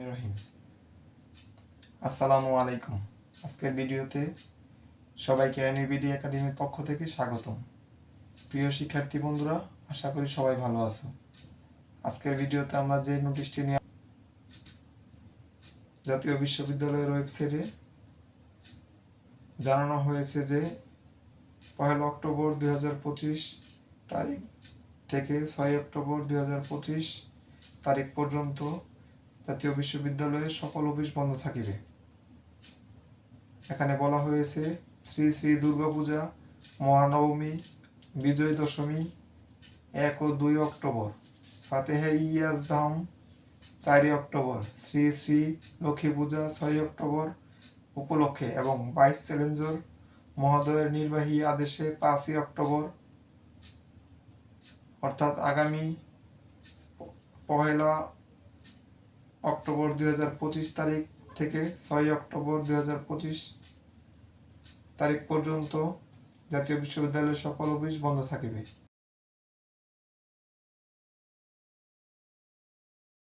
রহিম। আসসালামু আলাইকুম। আজকের ভিডিওতে সবাইকে এনইবিডি একাডেমির পক্ষ থেকে স্বাগতম। প্রিয় শিক্ষার্থী বন্ধুরা, আশা করি সবাই ভালো আছো। আজকের ভিডিওতে আমরা যে নোটিশটি নিয়ে জাতীয় বিশ্ববিদ্যালয়ের ওয়েবসাইটে জানানো হয়েছে যে 1 অক্টোবর 2025 তারিখ থেকে 6 অক্টোবর 2025 তারিখ পর্যন্ত জাতীয় বিশ্ববিদ্যালয়ের সকল অফিস বন্ধ থাকিবে। এখানে বলা হয়েছে শ্রী শ্রী দুর্গাপূজা, মহানবমী, বিজয় দশমী 1 ও 2 অক্টোবর, ফাতেহে ইয়াজদাম 4 অক্টোবর, শ্রী শ্রী লক্ষ্মী পূজা 6 অক্টোবর উপলক্ষে এবং ভাইস চ্যান্সেলর মহোদয়ের নির্বাহী আদেশে 5 অক্টোবর অর্থাৎ আগামী 1 অক্টোবর 2025 তারিখ থেকে 6 অক্টোবর 2025 তারিখ পর্যন্ত জাতীয় বিশ্ববিদ্যালয়ের সকল অফিস বন্ধ থাকিবে।